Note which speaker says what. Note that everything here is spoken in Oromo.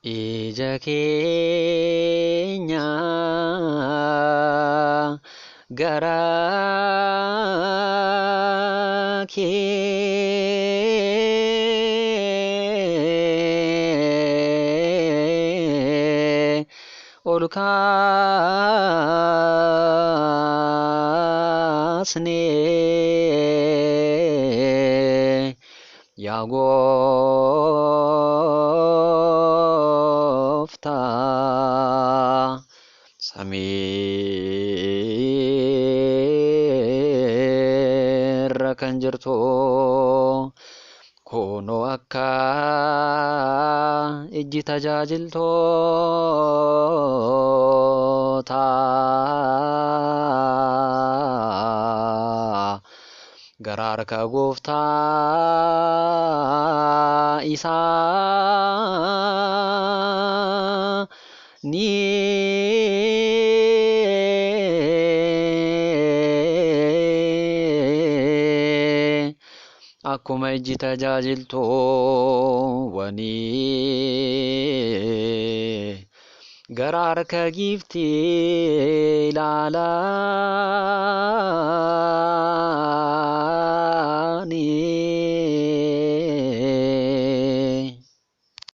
Speaker 1: ija keenya gara kee ol kaasnee yaa Gooftaa samiirra kan jirtu kunoo akka ijji tajaajiltootaa garaa harka Gooftaa isaa ni akkuma ijji tajaajiltoowwanii garaa harka giiftii ilaalaa